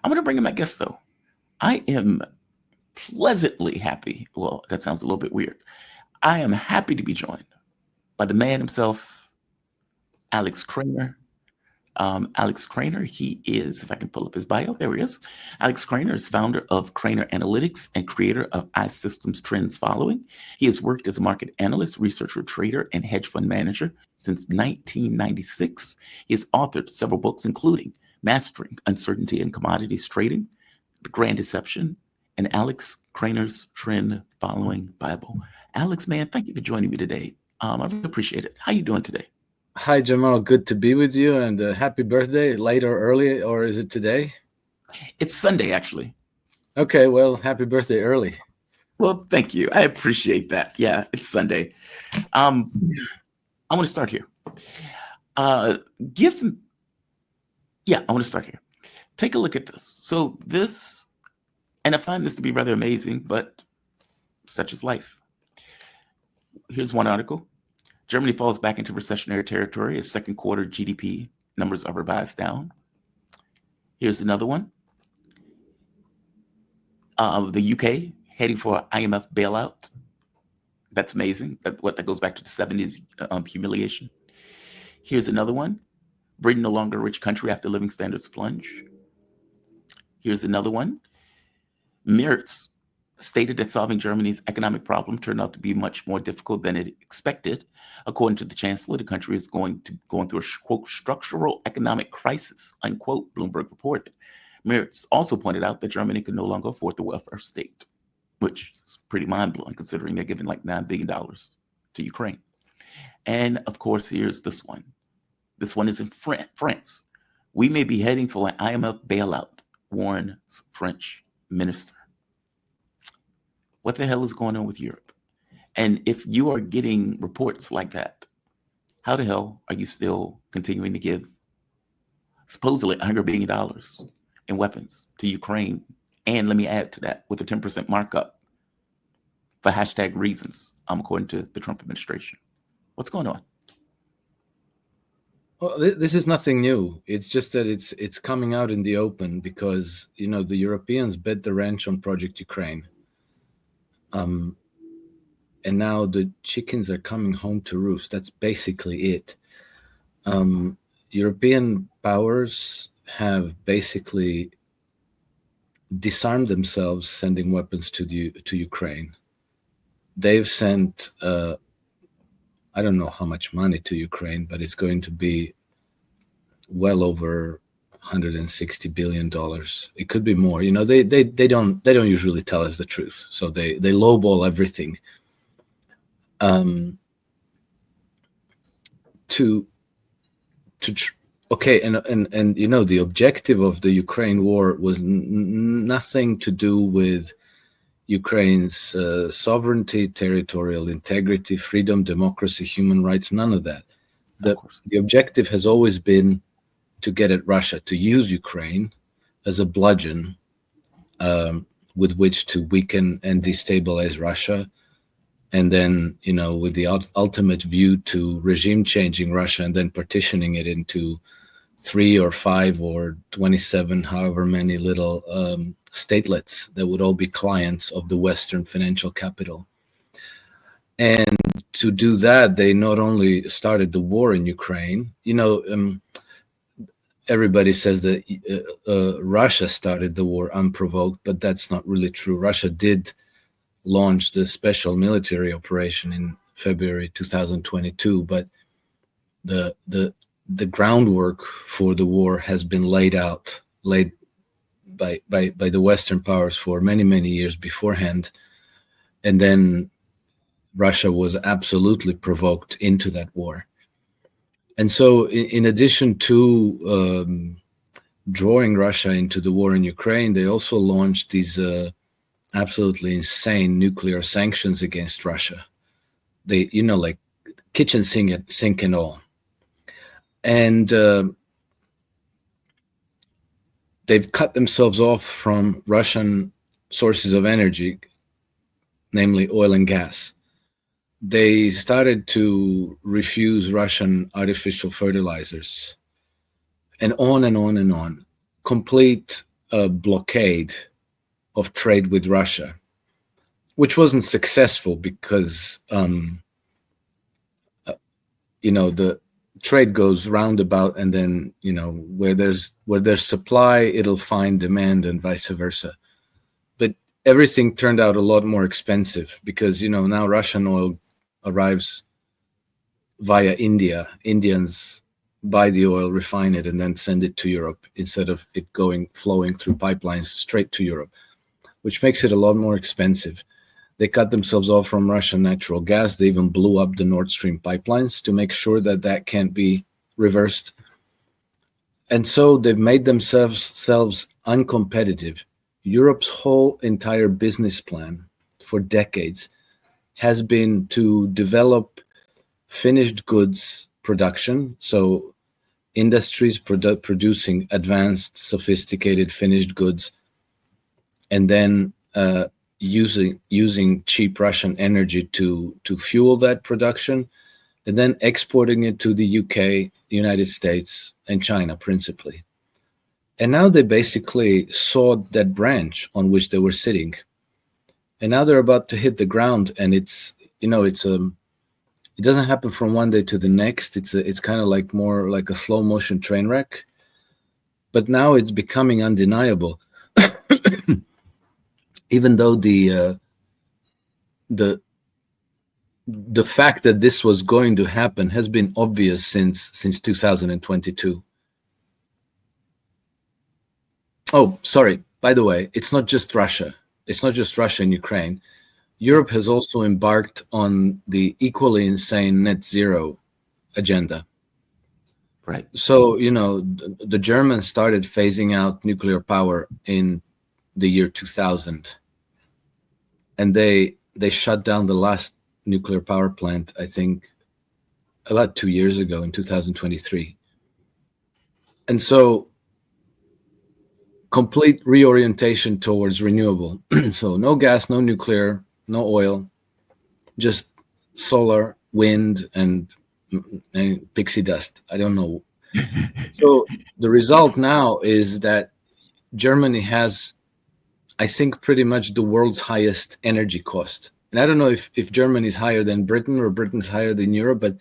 I'm going to bring in my guest, though. I am pleasantly happy. Well, that sounds a little bit weird. I am happy to be joined by the man himself, Alex Krainer. Alex Krainer, he is, if I can pull up his bio, there he is. Alex Krainer is founder of Krainer Analytics and creator of iSystems Trends Following. He has worked as a market analyst, researcher, trader, and hedge fund manager since 1996. He has authored several books, including Mastering Uncertainty in Commodities Trading, The Grand Deception, and Alex Krainer's Trend Following Bible. Alex, man, thank you for joining me today. I really appreciate it. How you doing today? Hi, Jamal. Good to be with you, and happy birthday, late or early, or is it today? It's Sunday, actually. Okay, well, happy birthday early. Well, thank you. I appreciate that. Yeah, it's Sunday. I want to start here. I want to start here. Take a look at this. So this, and I find this to be rather amazing, but such is life. Here's one article. Germany falls back into recessionary territory as second quarter GDP numbers are revised down. Here's another one. The UK heading for IMF bailout. That's amazing. That goes back to the 70s humiliation. Here's another one. Britain no longer a rich country after living standards plunge. Here's another one. Merz stated that solving Germany's economic problem turned out to be much more difficult than it expected. According to the chancellor, the country is going through a, quote, structural economic crisis, unquote, Bloomberg reported. Merz also pointed out that Germany could no longer afford the welfare state, which is pretty mind-blowing considering they're giving like $9 billion to Ukraine. And of course, here's this one. This one is in France. We may be heading for an IMF bailout, warns French minister. What the hell is going on with Europe? And if you are getting reports like that, how the hell are you still continuing to give supposedly $100 billion in weapons to Ukraine? And let me add to that with a 10% markup for hashtag reasons, according to the Trump administration. What's going on? Well, this is nothing new. It's just that it's coming out in the open because, the Europeans bet the ranch on Project Ukraine. And now the chickens are coming home to roost. That's basically it. European powers have basically disarmed themselves, sending weapons to Ukraine. They've sent I don't know how much money to Ukraine, but it's going to be well over $160 billion. It could be more. They don't usually tell us the truth, so they lowball everything. Okay, and the objective of the Ukraine war was nothing to do with Ukraine's sovereignty, territorial integrity, freedom, democracy, human rights, none of that. The objective has always been to get at Russia, to use Ukraine as a bludgeon with which to weaken and destabilize Russia. And then, with the ultimate view to regime changing Russia and then partitioning it into 3 or 5 or 27, however many little statelets that would all be clients of the Western financial capital. And to do that, they not only started the war in Ukraine, everybody says that Russia started the war unprovoked, but that's not really true. Russia did launch the special military operation in February 2022, but the groundwork for the war has been laid by the Western powers for many, many years beforehand. And then Russia was absolutely provoked into that war. And so in addition to drawing Russia into the war in Ukraine, they also launched these absolutely insane nuclear sanctions against Russia. They, like kitchen sink and all. And they've cut themselves off from Russian sources of energy, namely oil and gas. They started to refuse Russian artificial fertilizers, and on and on and on. Complete blockade of trade with Russia, which wasn't successful because the trade goes roundabout, and then where there's supply, it'll find demand, and vice versa. But everything turned out a lot more expensive because now Russian oil arrives via India. Indians buy the oil, refine it, and then send it to Europe instead of it flowing through pipelines straight to Europe, which makes it a lot more expensive. They cut themselves off from Russian natural gas. They even blew up the Nord Stream pipelines to make sure that can't be reversed. And so they've made themselves uncompetitive. Europe's whole entire business plan for decades has been to develop finished goods production, so industries producing advanced, sophisticated finished goods, and then using cheap Russian energy to fuel that production, and then exporting it to the UK, United States, and China principally. And now they basically sawed that branch on which they were sitting. And now they're about to hit the ground, and it doesn't happen from one day to the next. It's kind of more like a slow motion train wreck. But now it's becoming undeniable. Even though the fact that this was going to happen has been obvious since 2022. Oh, sorry. By the way, it's not just Russia. It's not just Russia and Ukraine. Europe has also embarked on the equally insane net zero agenda. Right. So, the Germans started phasing out nuclear power in the year 2000. And they shut down the last nuclear power plant, I think, about 2 years ago in 2023. And so complete reorientation towards renewable. So no gas, no nuclear, no oil, just solar, wind, and pixie dust. I don't know. So the result now is that Germany has, I think, pretty much the world's highest energy cost. And I don't know if Germany is higher than Britain or Britain's higher than Europe, but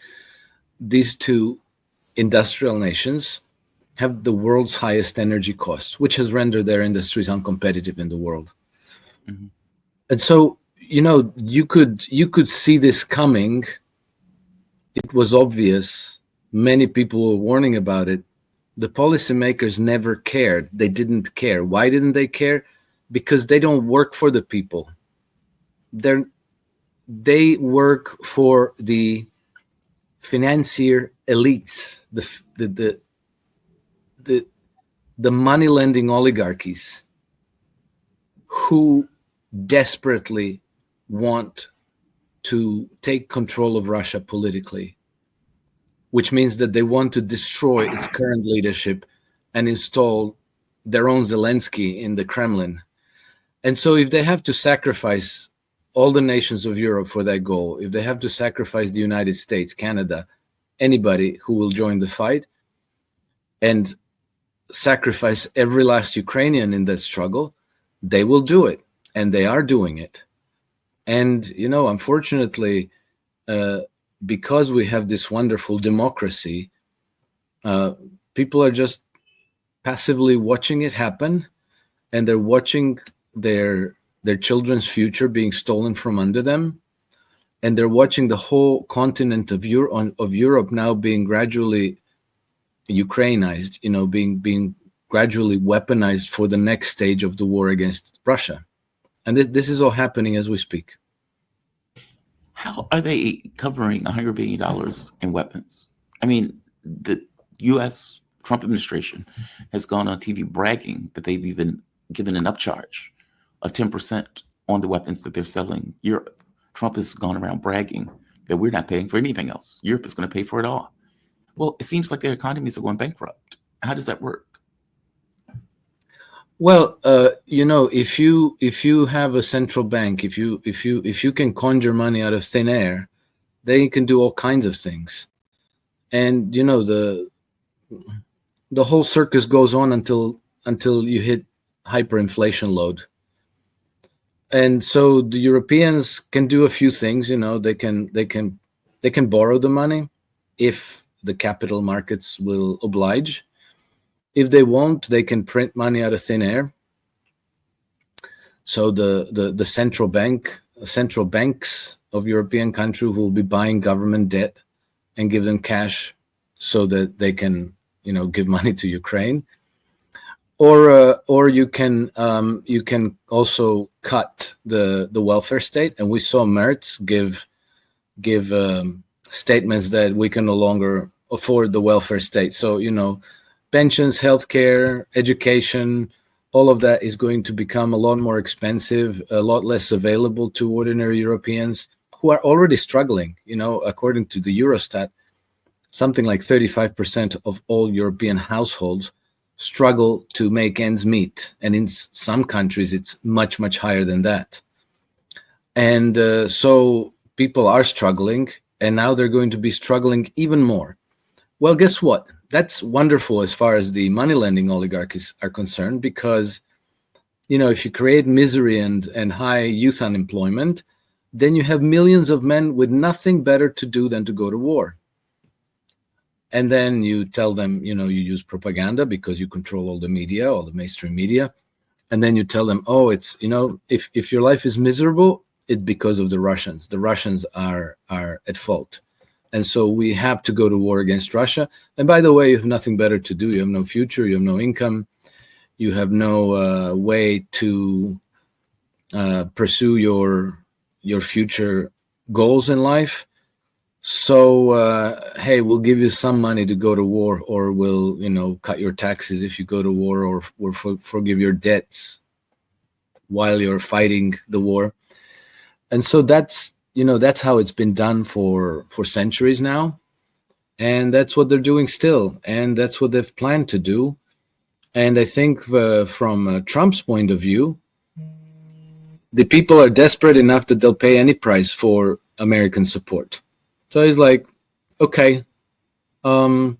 these two industrial nations have the world's highest energy cost, which has rendered their industries uncompetitive in the world. Mm-hmm. And so, you could see this coming. It was obvious. Many people were warning about it. The policymakers never cared. They didn't care. Why didn't they care? Because they don't work for the people. They work for the financier elites, the money lending oligarchies who desperately want to take control of Russia politically, which means that they want to destroy its current leadership and install their own Zelensky in the Kremlin. And so if they have to sacrifice all the nations of Europe for that goal, if they have to sacrifice the United States, Canada, anybody who will join the fight, and sacrifice every last Ukrainian in that struggle, they will do it. And they are doing it. And, unfortunately, because we have this wonderful democracy, people are just passively watching it happen, and they're watching their children's future being stolen from under them, and they're watching the whole continent of Europe now being gradually Ukrainized, being gradually weaponized for the next stage of the war against Russia. And this is all happening as we speak. How are they covering $100 billion in weapons? I mean, the U.S. Trump administration has gone on TV bragging that they've even given an upcharge of 10% on the weapons that they're selling Europe. Trump has gone around bragging that we're not paying for anything else. Europe is going to pay for it all. Well, it seems like their economies are going bankrupt. How does that work? Well, if you have a central bank, if you can conjure money out of thin air, then you can do all kinds of things. And the whole circus goes on until you hit hyperinflation load. And so the Europeans can do a few things. They can borrow the money if the capital markets will oblige. If they won't, they can print money out of thin air. So the central banks of European countries will be buying government debt and give them cash so that they can give money to Ukraine. Or you can also cut the welfare state, and we saw Merz give statements that we can no longer afford the welfare state. So pensions, healthcare, education, all of that is going to become a lot more expensive, a lot less available to ordinary Europeans who are already struggling. According to the Eurostat, something like 35% of all European households struggle to make ends meet. And in some countries, it's much, much higher than that. And so people are struggling, and now they're going to be struggling even more. Well, guess what? That's wonderful as far as the money lending oligarchies are concerned, because, if you create misery and high youth unemployment, then you have millions of men with nothing better to do than to go to war. And then you tell them, you use propaganda because you control all the media, all the mainstream media. And then you tell them, oh, it's, if your life is miserable, it's because of the Russians. The Russians are at fault. And so we have to go to war against Russia. And by the way, you have nothing better to do. You have no future. You have no income. You have no way to pursue your future goals in life. So, hey, we'll give you some money to go to war, or we'll, cut your taxes if you go to war, or forgive your debts while you're fighting the war. And so that's how it's been done for centuries now. And that's what they're doing still. And that's what they've planned to do. And I think from Trump's point of view, the people are desperate enough that they'll pay any price for American support. So he's like, okay, we'll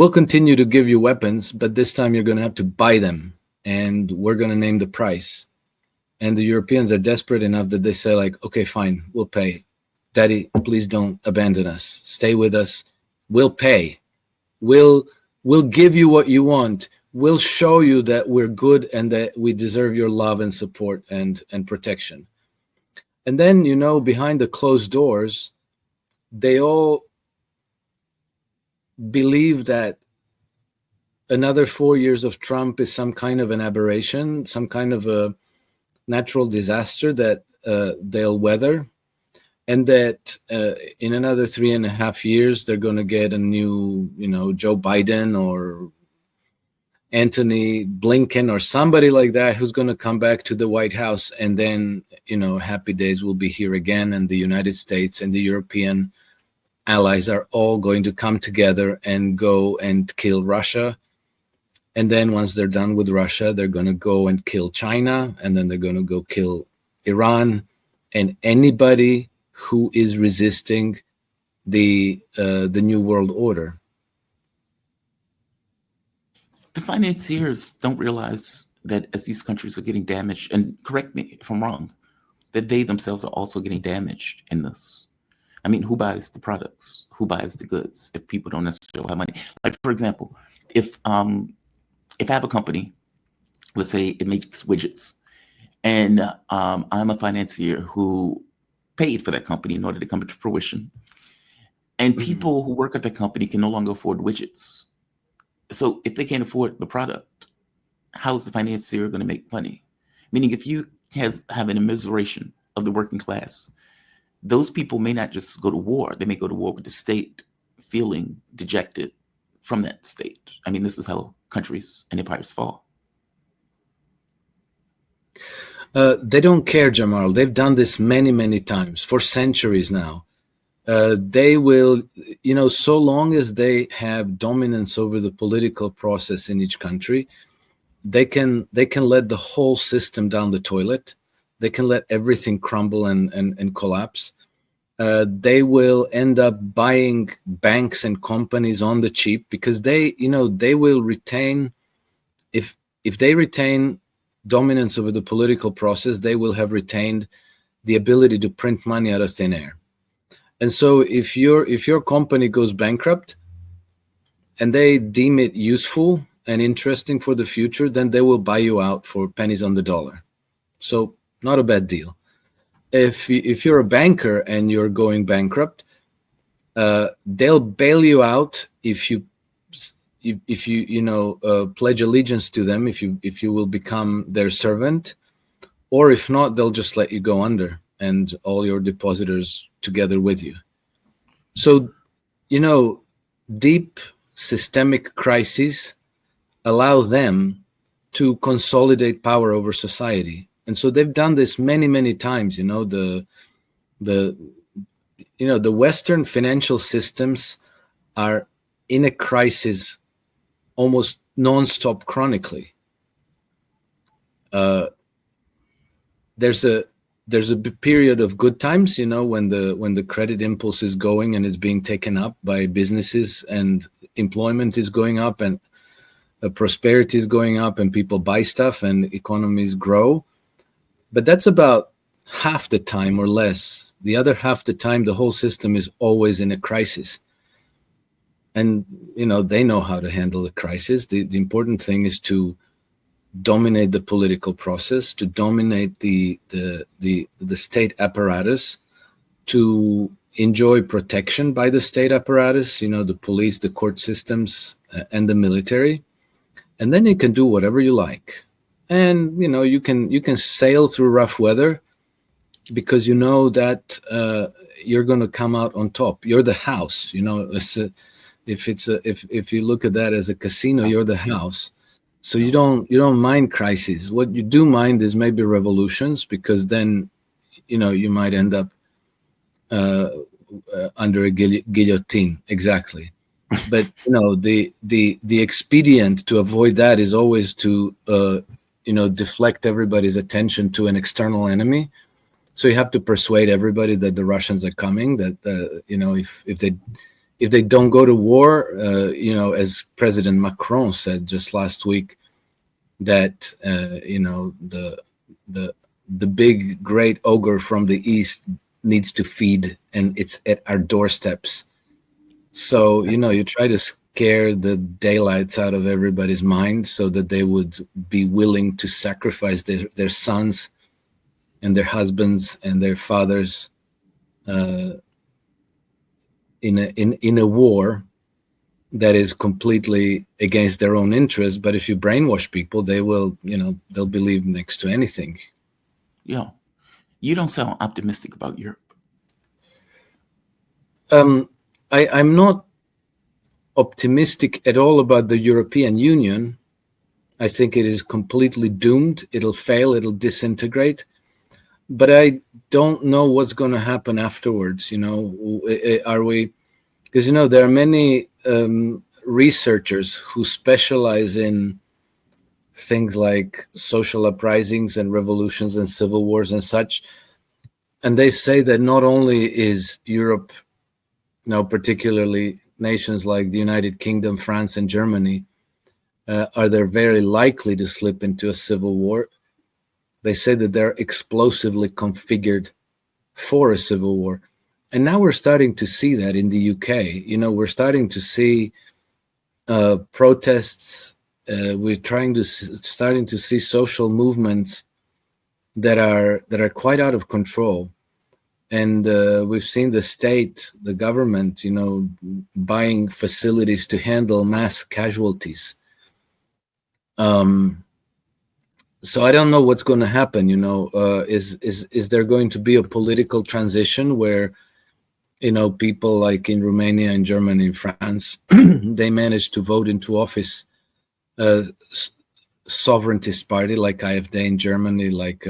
continue to give you weapons, but this time you're going to have to buy them, and we're going to name the price. And the Europeans are desperate enough that they say, like, okay, fine, we'll pay. Daddy, please don't abandon us. Stay with us. We'll pay. We'll give you what you want. We'll show you that we're good and that we deserve your love and support and protection. And then, behind the closed doors, they all believe that another 4 years of Trump is some kind of an aberration, some kind of a natural disaster that they'll weather, and that in another 3.5 years, they're going to get a new, Joe Biden or Anthony Blinken or somebody like that who's going to come back to the White House, and then, happy days will be here again, and the United States and the European allies are all going to come together and go and kill Russia. And then once they're done with Russia, they're going to go and kill China, and then they're going to go kill Iran and anybody who is resisting the New World Order. The financiers don't realize that as these countries are getting damaged, and correct me if I'm wrong, that they themselves are also getting damaged in this. I mean, who buys the products? Who buys the goods if people don't necessarily have money? Like, for example, if I have a company, let's say it makes widgets, and I'm a financier who paid for that company in order to come to fruition, and people who work at the company can no longer afford widgets. So if they can't afford the product, how's the financier going to make money? Meaning, if you have an immiseration of the working class, those people may not just go to war. They may go to war with the state, feeling dejected from that state. I mean, this is how countries and empires fall. They don't care, Jamal. They've done this many, many times for centuries now. They will, so long as they have dominance over the political process in each country, they can let the whole system down the toilet. They can let everything crumble and collapse. They will end up buying banks and companies on the cheap because they will retain, if if they retain dominance over the political process, they will have retained the ability to print money out of thin air. And so if your company goes bankrupt and they deem it useful and interesting for the future, then they will buy you out for pennies on the dollar. So not a bad deal. If you're a banker and you're going bankrupt, they'll bail you out if you pledge allegiance to them, if you will become their servant, or if not, they'll just let you go under and all your depositors together with you. So, deep systemic crises allow them to consolidate power over society. And so they've done this many, many times. The Western financial systems are in a crisis almost non-stop chronically. There's a period of good times, when the credit impulse is going and is being taken up by businesses, and employment is going up, and prosperity is going up, and people buy stuff and economies grow. But that's about half the time or less. The other half the time, the whole system is always in a crisis. And, they know how to handle the crisis. The important thing is to dominate the political process, to dominate the state apparatus, to enjoy protection by the state apparatus, the police, the court systems, and the military. And then you can do whatever you like. And, you can sail through rough weather because you know that you're going to come out on top. You're the house, if you look at that as a casino, you're the house. So you don't mind crises. What you do mind is maybe revolutions, because then, you might end up under a guillotine. Exactly. But the expedient to avoid that is always to deflect everybody's attention to an external enemy. So you have to persuade everybody that the Russians are coming, that if they don't go to war, as President Macron said just last week, that the big great ogre from the east needs to feed, and it's at our doorsteps. So you try to scare the daylights out of everybody's mind so that they would be willing to sacrifice their sons and their husbands and their fathers in a war that is completely against their own interests. But if you brainwash people, they will, they'll believe next to anything. Yeah. You don't sound optimistic about Europe. I'm not optimistic at all about the European Union. I think it is completely doomed. It'll fail. It'll disintegrate. But I don't know what's going to happen afterwards. Are we? Because there are many researchers who specialize in things like social uprisings and revolutions and civil wars and such, and they say that not only is Europe, particularly nations like the United Kingdom, France, and Germany, are they very likely to slip into a civil war. They say that they're explosively configured for a civil war. And now we're starting to see that in the UK. We're starting to see protests. We're starting to see social movements that are quite out of control. And we've seen the state, the government, buying facilities to handle mass casualties. So I don't know what's going to happen. Is there going to be a political transition where, people like in Romania and Germany and France, they managed to vote into office a sovereigntist party like AfD in Germany, like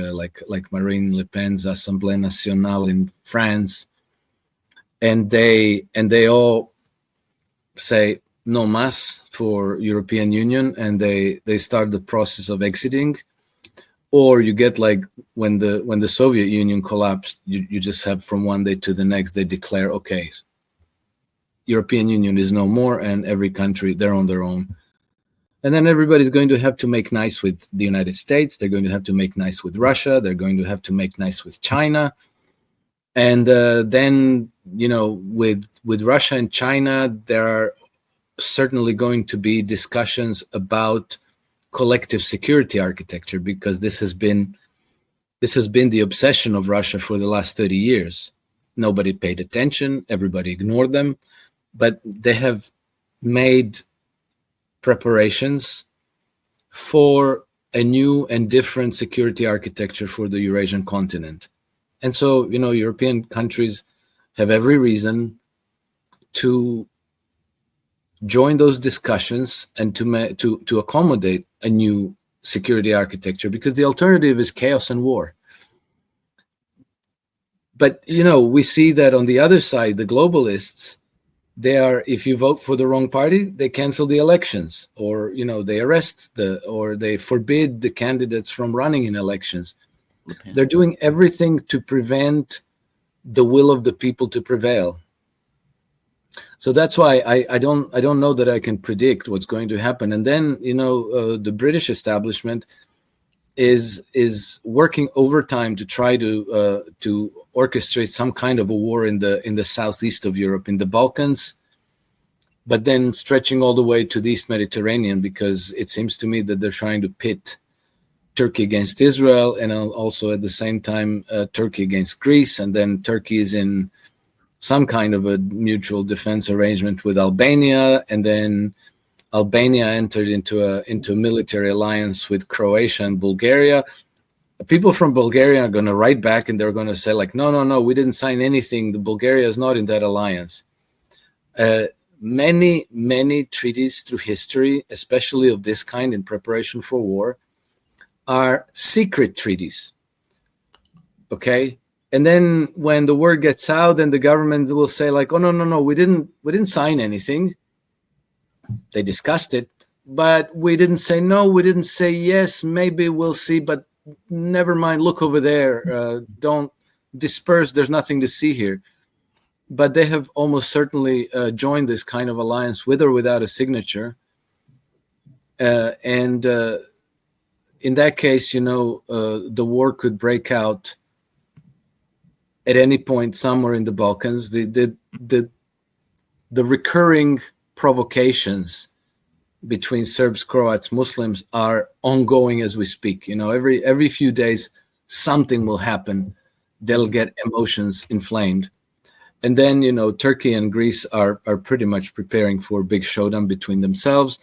Marine Le Pen's Assemblée Nationale in France, and they all say no mas for European Union, and they start the process of exiting. Or you get like when the Soviet Union collapsed, you just have from one day to the next, they declare, okay, European Union is no more, and every country, they're on their own. And then everybody's going to have to make nice with the United States. They're going to have to make nice with Russia. They're going to have to make nice with China. And then, with Russia and China, there are certainly going to be discussions about collective security architecture, because this has been the obsession of Russia for the last 30 years. Nobody paid attention. Everybody ignored them. But they have made preparations for a new and different security architecture for the Eurasian continent. And so, European countries have every reason to join those discussions and to accommodate a new security architecture, because the alternative is chaos and war. But, we see that on the other side, the globalists, if you vote for the wrong party, they cancel the elections, or, they arrest or they forbid the candidates from running in elections. They're doing everything to prevent the will of the people to prevail. So that's why I don't know that I can predict what's going to happen. And then, the British establishment is working overtime to try to orchestrate some kind of a war in the southeast of Europe, in the Balkans, but then stretching all the way to the East Mediterranean, because it seems to me that they're trying to pit Turkey against Israel, and also at the same time Turkey against Greece, and then Turkey is in some kind of a mutual defense arrangement with Albania, and then Albania entered into a military alliance with Croatia and Bulgaria. People from Bulgaria are going to write back, and they're going to say, like, no, we didn't sign anything. The Bulgaria is not in that alliance. Many treaties through history, especially of this kind in preparation for war, are secret treaties. Okay? And then when the word gets out, then the government will say, like, oh, no, we didn't sign anything. They discussed it, but we didn't say no, we didn't say yes, maybe we'll see, but never mind, look over there, don't disperse, there's nothing to see here. But they have almost certainly joined this kind of alliance with or without a signature. And in that case, the war could break out at any point somewhere in the Balkans. The recurring provocations between Serbs, Croats, Muslims are ongoing as we speak. Every few days something will happen. They'll get emotions inflamed. And then, Turkey and Greece are pretty much preparing for a big showdown between themselves.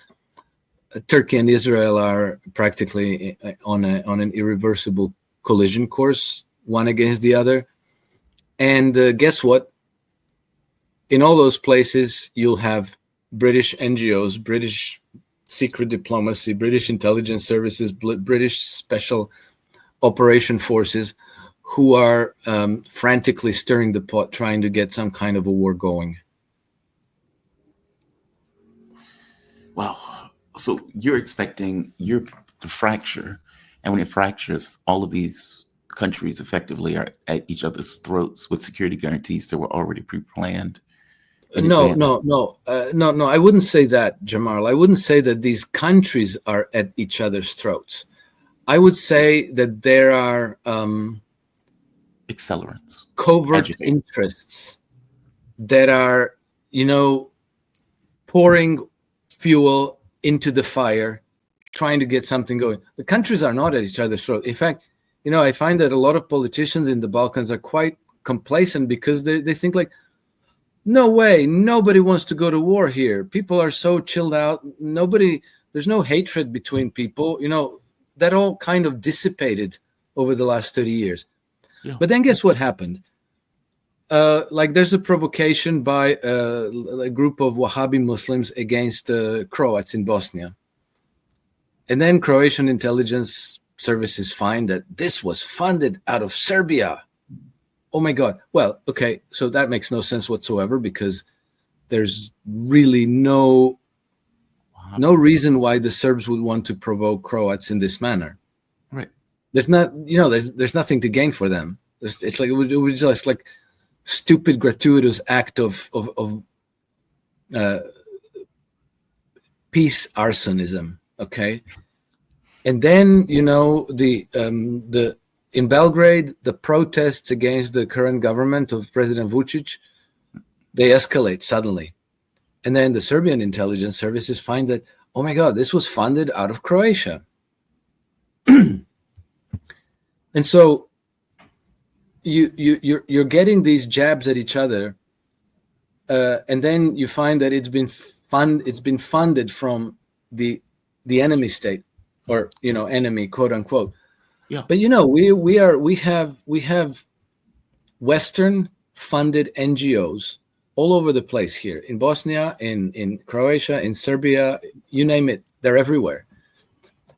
Turkey and Israel are practically on an irreversible collision course, one against the other. And guess what? In all those places, you'll have British NGOs, British secret diplomacy, British intelligence services, British special operation forces, who are frantically stirring the pot, trying to get some kind of a war going. Wow. So you're expecting Europe to fracture, and when it fractures, all of these countries effectively are at each other's throats with security guarantees that were already pre-planned. No, I wouldn't say that, Jamal. I wouldn't say that these countries are at each other's throats. I would say that there are accelerants, covert interests that are, pouring fuel into the fire, trying to get something going. The countries are not at each other's throat. In fact, I find that a lot of politicians in the Balkans are quite complacent, because they think, like, no way, nobody wants to go to war here. People are so chilled out. There's no hatred between people. That all kind of dissipated over the last 30 years. Yeah. But then guess what happened? There's a provocation by a group of Wahhabi Muslims against Croats in Bosnia. And then Croatian intelligence services find that this was funded out of Serbia. Oh my God. Well, okay, so that makes no sense whatsoever, because there's really no reason why the Serbs would want to provoke Croats in this manner. Right. There's there's nothing to gain for them. It's like it was just like stupid, gratuitous act of peace arsonism. Okay, and then the in Belgrade, the protests against the current government of President Vučić, they escalate suddenly. And then the Serbian intelligence services find that, oh my God, this was funded out of Croatia. And so you're getting these jabs at each other, and then you find that it's been funded from the enemy state, or enemy, quote unquote. Yeah. But we have Western funded NGOs all over the place here in Bosnia, in Croatia, in Serbia, you name it, they're everywhere.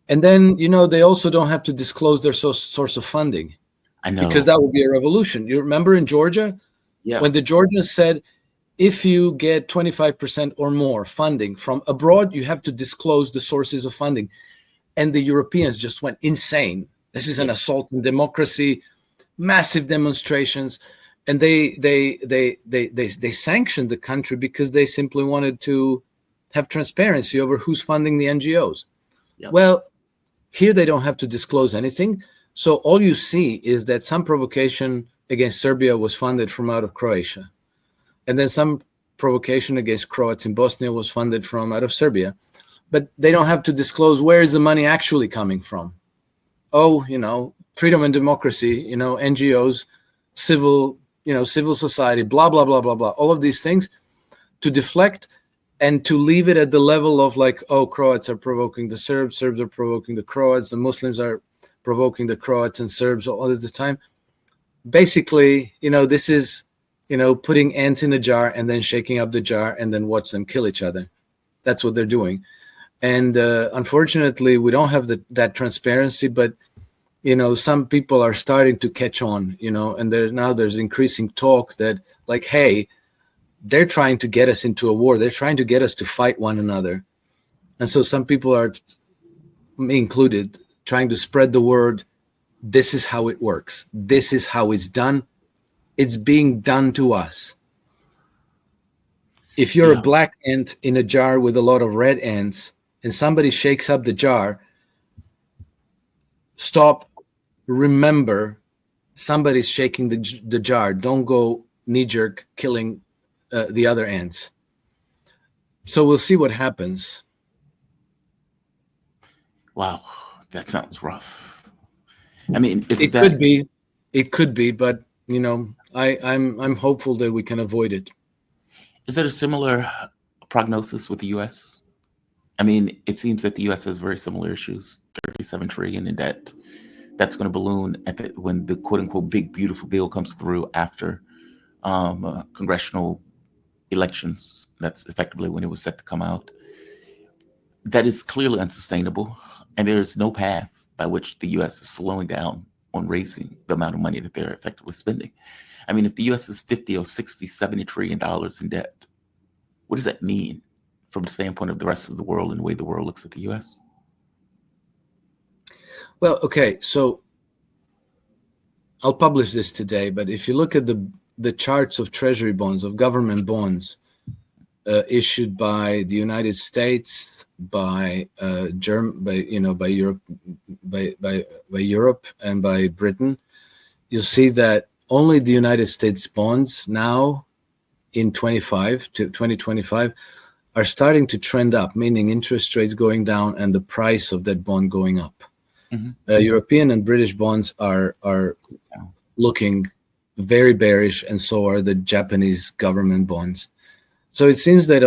And then they also don't have to disclose their source of funding. I know, because that would be a revolution. You remember in Georgia, when the Georgians said, if you get 25% or more funding from abroad, you have to disclose the sources of funding. And the Europeans just went insane. This is an assault on democracy, massive demonstrations. And they sanctioned the country because they simply wanted to have transparency over who's funding the NGOs. Yep. Well, here they don't have to disclose anything. So all you see is that some provocation against Serbia was funded from out of Croatia. And then some provocation against Croats in Bosnia was funded from out of Serbia. But they don't have to disclose where is the money actually coming from. Oh, freedom and democracy, NGOs, civil society, blah, blah, blah, blah, blah. All of these things to deflect and to leave it at the level of like, oh, Croats are provoking the Serbs, Serbs are provoking the Croats, the Muslims are provoking the Croats and Serbs all of the time. Basically, this is, putting ants in a jar and then shaking up the jar and then watch them kill each other. That's what they're doing. And unfortunately, we don't have that transparency, but, some people are starting to catch on, and there's increasing talk that like, hey, they're trying to get us into a war. They're trying to get us to fight one another. And so some people are, me included, trying to spread the word. This is how it works. This is how it's done. It's being done to us. If you're a black ant in a jar with a lot of red ants and somebody shakes up the jar, stop, remember, somebody's shaking the jar. Don't go knee-jerk killing the other ants. So we'll see what happens. Wow, that sounds rough. I mean, it could be, but I'm hopeful that we can avoid it. Is that a similar prognosis with the U.S.? I mean, it seems that the U.S. has very similar issues, $37 trillion in debt. That's going to balloon when the quote-unquote big, beautiful bill comes through after congressional elections. That's effectively when it was set to come out. That is clearly unsustainable, and there is no path by which the U.S. is slowing down on raising the amount of money that they're effectively spending. I mean, if the U.S. is 50 or 60, $70 trillion in debt, what does that mean from the standpoint of the rest of the world and the way the world looks at the U.S.? Well, okay, so I'll publish this today, but if you look at the charts of treasury bonds, of government bonds issued by the United States, by Europe, and by Britain, you'll see that only the United States bonds now in 2025 are starting to trend up, meaning interest rates going down and the price of that bond going up. Mm-hmm. European and British bonds are looking very bearish, and so are the Japanese government bonds. So it seems that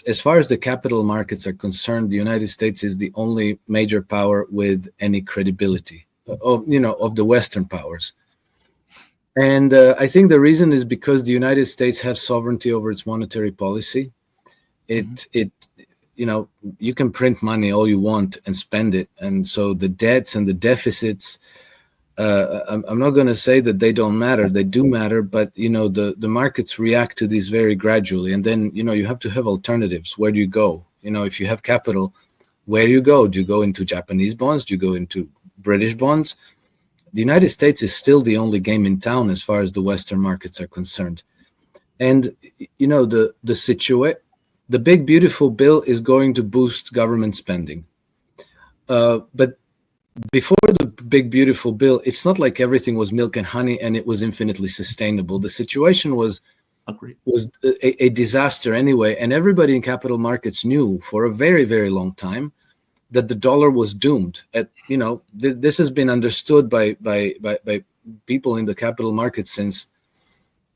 as far as the capital markets are concerned, the United States is the only major power with any credibility of the Western powers. And I think the reason is because the United States has sovereignty over its monetary policy. You can print money all you want and spend it. And so the debts and the deficits, I'm not going to say that they don't matter. They do matter, but, the markets react to these very gradually. And then, you have to have alternatives. Where do you go? If you have capital, where do you go? Do you go into Japanese bonds? Do you go into British bonds? The United States is still the only game in town as far as the Western markets are concerned. And, the big, beautiful bill is going to boost government spending. But before the big beautiful bill, it's not like everything was milk and honey and it was infinitely sustainable. The situation was a disaster anyway, and everybody in capital markets knew for a very, very long time that the dollar was doomed. This has been understood by people in the capital markets since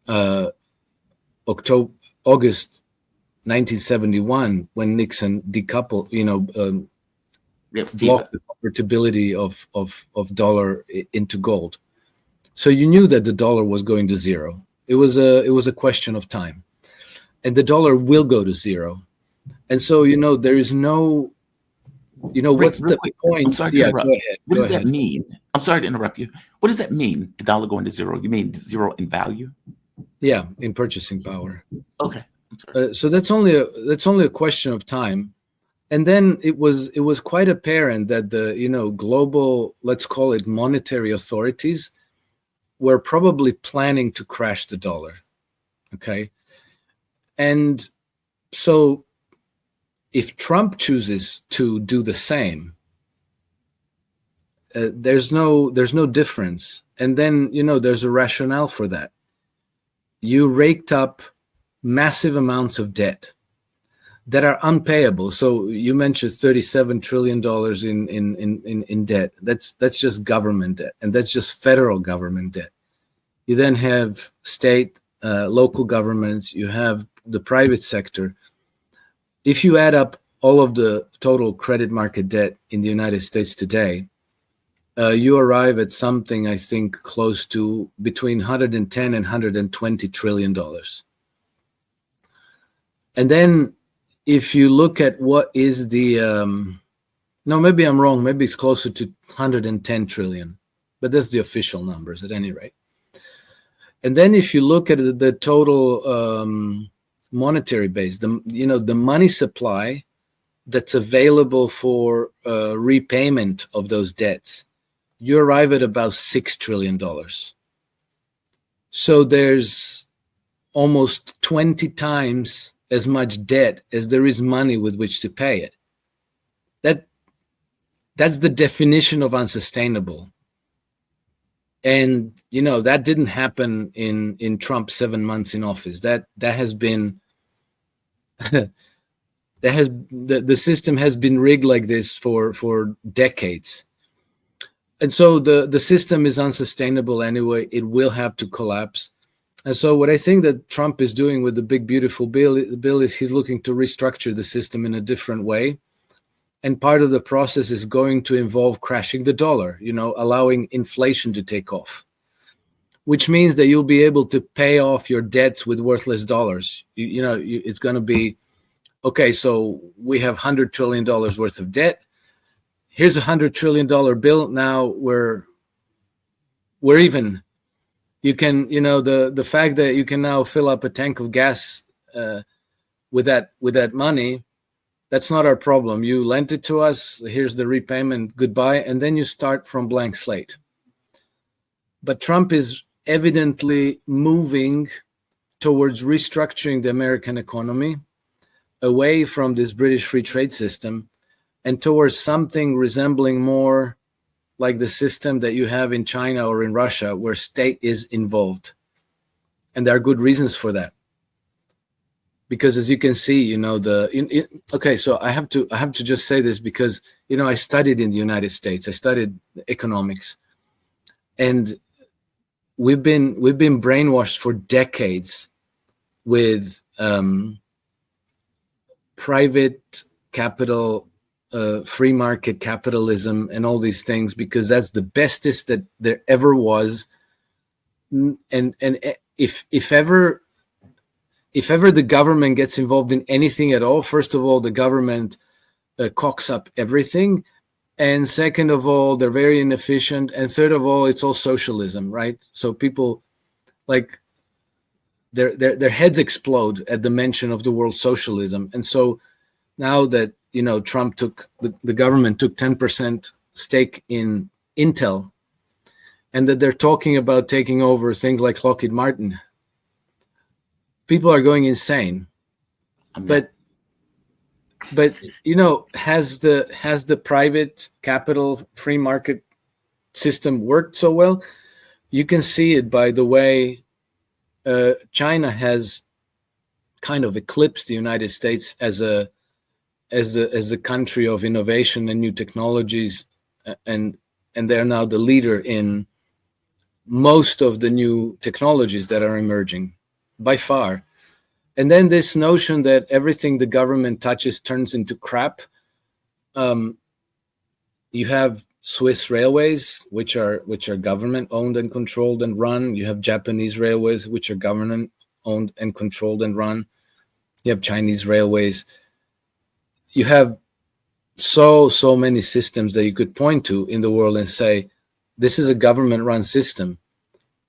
August 1971, when Nixon decoupled, blocked the convertibility of dollar into gold. So you knew that the dollar was going to zero. It was a question of time, and the dollar will go to zero. And so there is no, what's the point? I'm sorry to interrupt. What does that mean? I'm sorry to interrupt you. What does that mean? The dollar going to zero? You mean zero in value? Yeah, in purchasing power. Okay. So that's only a question of time. And then it was quite apparent that the global, let's call it monetary authorities, were probably planning to crash the dollar. Okay. And so if Trump chooses to do the same, there's no difference. And then there's a rationale for that. You raked up massive amounts of debt that are unpayable. So you mentioned $37 trillion in debt. That's just government debt, and that's just federal government debt. You then have state, local governments. You have the private sector. If you add up all of the total credit market debt in the United States today, you arrive at something, I think, close to between 110 and 120 trillion dollars. And then if you look at what is the, no, maybe I'm wrong. Maybe it's closer to 110 trillion, but that's the official numbers at any rate. And then if you look at the total monetary base, the money supply that's available for repayment of those debts, you arrive at about $6 trillion. So there's almost 20 times as much debt as there is money with which to pay it. That's the definition of unsustainable. And that didn't happen in Trump's 7 months in office. That has been the system has been rigged like this for decades. And so the system is unsustainable anyway. It will have to collapse. And so what I think that Trump is doing with the big, beautiful bill is he's looking to restructure the system in a different way. And part of the process is going to involve crashing the dollar, allowing inflation to take off, which means that you'll be able to pay off your debts with worthless dollars. It's going to be, okay, so we have $100 trillion worth of debt. Here's a $100 trillion bill. Now we're even. You can, the fact that you can now fill up a tank of gas with that money, that's not our problem. You lent it to us. Here's the repayment. Goodbye. And then you start from blank slate. But Trump is evidently moving towards restructuring the American economy away from this British free trade system and towards something resembling more like the system that you have in China or in Russia, where state is involved. And there are good reasons for that. Because as you can see, okay, so I have to just say this because, I studied in the United States. I studied economics. And we've been brainwashed for decades with private capital, free market capitalism and all these things, because that's the bestest that there ever was. And if ever the government gets involved in anything at all, first of all, the government cocks up everything. And second of all, they're very inefficient. And third of all, it's all socialism, right? So people their heads explode at the mention of the word socialism. And so now that Trump the government took 10% stake in Intel, and that they're talking about taking over things like Lockheed Martin, people are going insane. But but has the private capital free market system worked so well? You can see it by the way China has kind of eclipsed the United States as the country of innovation and new technologies, and they're now the leader in most of the new technologies that are emerging by far. And then this notion that everything the government touches turns into crap. You have Swiss railways, which are government owned and controlled and run. You have Japanese railways, which are government owned and controlled and run. You have Chinese railways. You have so many systems that you could point to in the world and say, this is a government run system.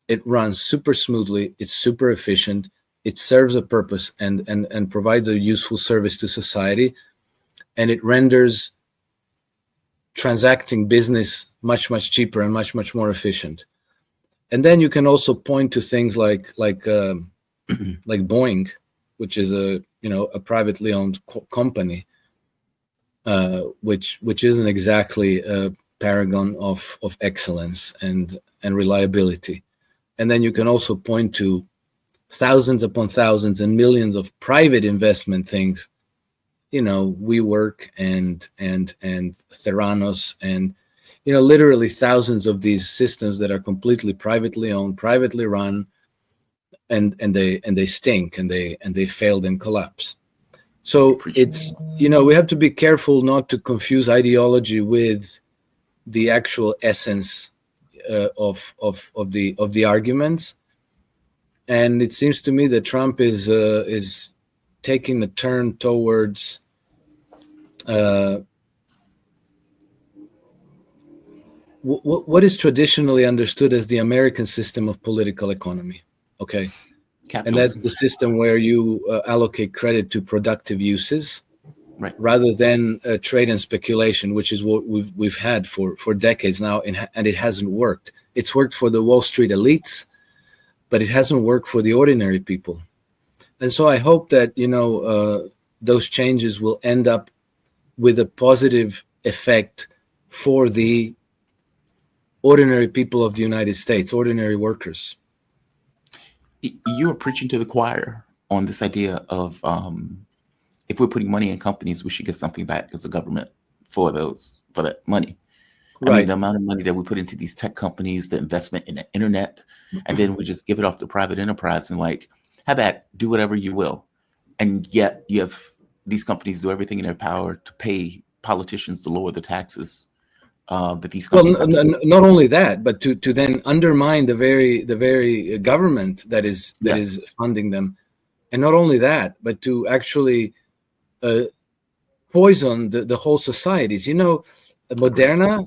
It runs super smoothly. It's super efficient. It serves a purpose and provides a useful service to society. And it renders transacting business much cheaper and much more efficient. And then you can also point to things like Boeing, which is a privately owned company, which isn't exactly a paragon of excellence and reliability. And then you can also point to thousands upon thousands and millions of private investment things, WeWork and Theranos, and literally thousands of these systems that are completely privately owned, privately run, and they stink and they failed and collapse. So it's we have to be careful not to confuse ideology with the actual essence of the arguments. And it seems to me that Trump is taking a turn towards what is traditionally understood as the American system of political economy. Okay. Capitalism. And that's the system where you allocate credit to productive uses, right, rather than trade and speculation, which is what we've had for decades now, and it hasn't worked. It's worked for the Wall Street elites, but it hasn't worked for the ordinary people. And so I hope that those changes will end up with a positive effect for the ordinary people of the United States, ordinary workers. You are preaching to the choir on this idea of if we're putting money in companies, we should get something back as a government for that money. Right. I mean, the amount of money that we put into these tech companies, the investment in the internet, and then we just give it off to private enterprise and have that, do whatever you will. And yet you have these companies do everything in their power to pay politicians to lower the taxes that these companies not only that, but to then undermine the very government that is funding them. And not only that, but to actually poison the whole societies. Moderna,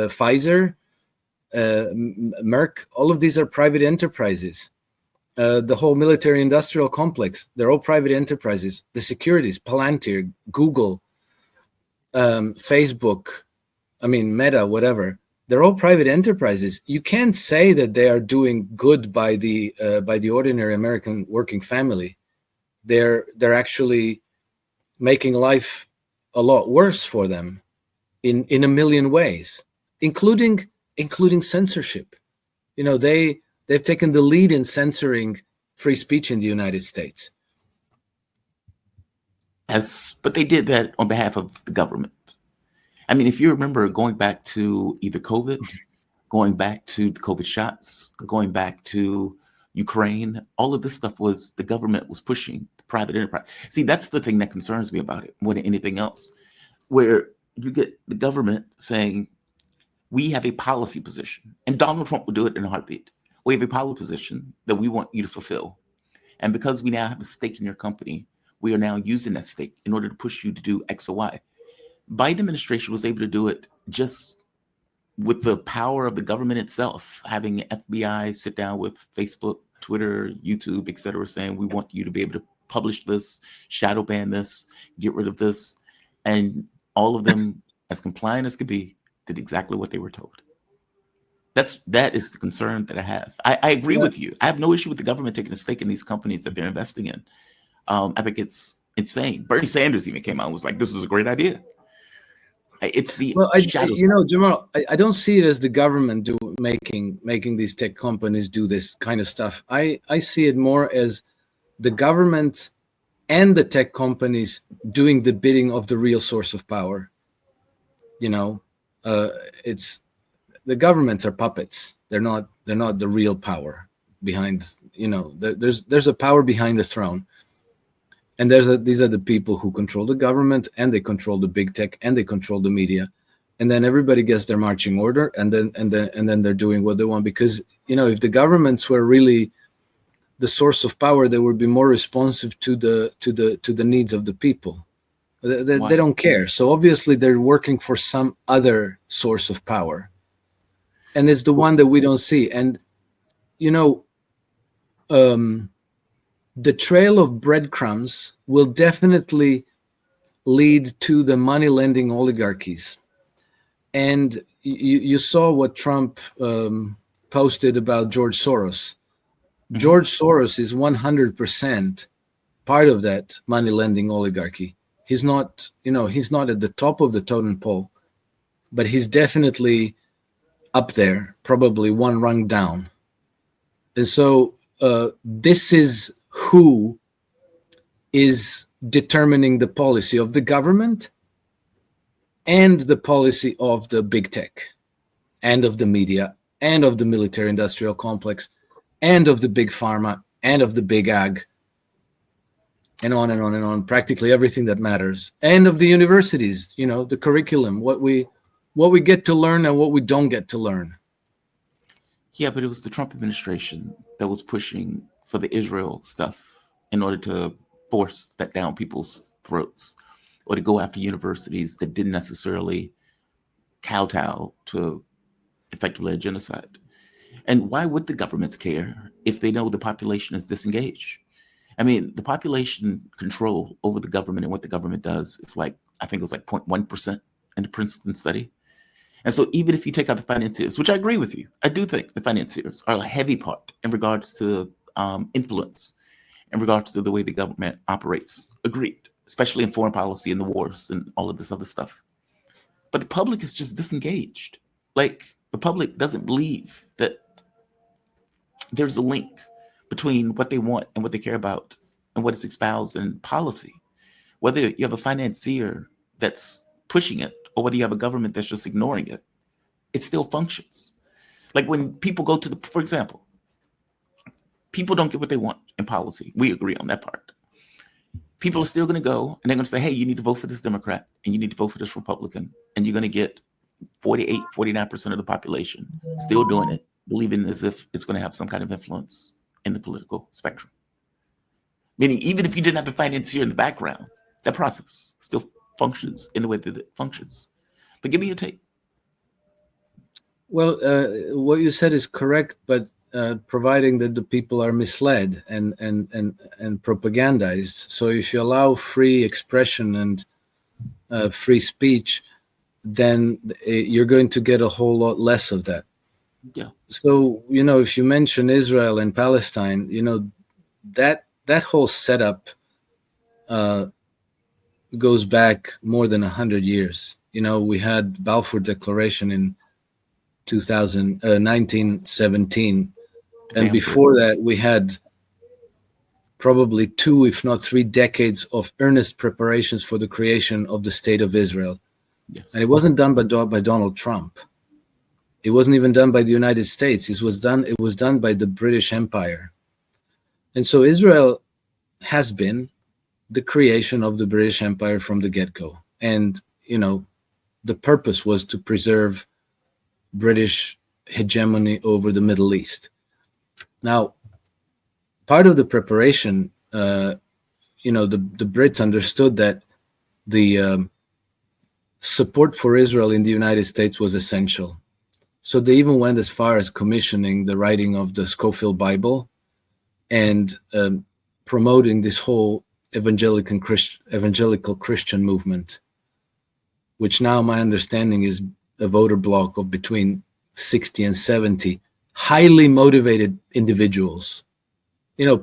Pfizer, Merck, all of these are private enterprises. The whole military industrial complex, they're all private enterprises. The securities, Palantir, Google, Facebook, Meta, whatever, they're all private enterprises. You can't say that they are doing good by the ordinary American working family. They're actually making life a lot worse for them in a million ways, including censorship. They've taken the lead in censoring free speech in the United States. Yes, but they did that on behalf of the government. I mean, if you remember going back to either COVID, going back to the COVID shots, going back to Ukraine, all of this stuff was the government was pushing the private enterprise. See, that's the thing that concerns me about it more than anything else, where you get the government saying, we have a policy position, and Donald Trump would do it in a heartbeat. We have a policy position that we want you to fulfill. And because we now have a stake in your company, we are now using that stake in order to push you to do X or Y. Biden administration was able to do it just with the power of the government itself, having FBI sit down with Facebook, Twitter, YouTube, et cetera, saying, we want you to be able to publish this, shadow ban this, get rid of this. And all of them, as compliant as could be, did exactly what they were told. That is the concern that I have. I agree with you. I have no issue with the government taking a stake in these companies that they're investing in. I think it's insane. Bernie Sanders even came out and was like, this is a great idea. It's the Well, shadows. Jamal, I don't see it as the government making these tech companies do this kind of stuff. I see it more as the government and the tech companies doing the bidding of the real source of power. It's the governments are puppets. They're not the real power behind. There's a power behind the throne. And these are the people who control the government, and they control the big tech, and they control the media, and then everybody gets their marching order, and then they're doing what they want. Because if the governments were really the source of power, they would be more responsive to the needs of the people. They don't care. So obviously they're working for some other source of power, and it's the one that we don't see. And the trail of breadcrumbs will definitely lead to the money lending oligarchies. And you saw what Trump posted about George Soros. Mm-hmm. George Soros is 100% part of that money lending oligarchy. He's not at the top of the totem pole, but he's definitely up there, probably one rung down. And so this is who is determining the policy of the government and the policy of the big tech and of the media and of the military industrial complex and of the big pharma and of the big ag and on and on and on, practically everything that matters, and of the universities, the curriculum, what we get to learn and what we don't get to learn. Yeah, but it was the Trump administration that was pushing for the Israel stuff in order to force that down people's throats, or to go after universities that didn't necessarily kowtow to effectively a genocide. And why would the governments care if they know the population is disengaged? I mean, the population control over the government and what the government does is I think it was 0.1% in the Princeton study. And so even if you take out the financiers, which I agree with you, I do think the financiers are a heavy part in regards to influence, in regards to the way the government operates. Agreed, especially in foreign policy and the wars and all of this other stuff. But the public is just disengaged. The public doesn't believe that there's a link between what they want and what they care about and what is espoused in policy. Whether you have a financier that's pushing it or whether you have a government that's just ignoring it, it still functions. Like when people go to for example, people don't get what they want in policy. We agree on that part. People are still going to go and they're going to say, hey, you need to vote for this Democrat and you need to vote for this Republican. And you're going to get 48, 49% of the population still doing it, believing as if it's going to have some kind of influence in the political spectrum. Meaning, even if you didn't have the financier in the background, that process still functions in the way that it functions. But give me your take. Well, what you said is correct, but providing that the people are misled and propagandized. So if you allow free expression and free speech, then you're going to get a whole lot less of that. Yeah. So, if you mention Israel and Palestine, that whole setup goes back more than 100 years. We had Balfour Declaration in 1917. And before that, we had probably 2, if not 3 decades of earnest preparations for the creation of the State of Israel. Yes. And it wasn't done by Donald Trump. It wasn't even done by the United States. It was done by the British Empire. And so Israel has been the creation of the British Empire from the get-go. And, the purpose was to preserve British hegemony over the Middle East. Now, part of the preparation, the Brits understood that the support for Israel in the United States was essential. So they even went as far as commissioning the writing of the Scofield Bible and promoting this whole evangelical Christian movement, which now my understanding is a voter bloc of between 60 and 70 highly motivated individuals.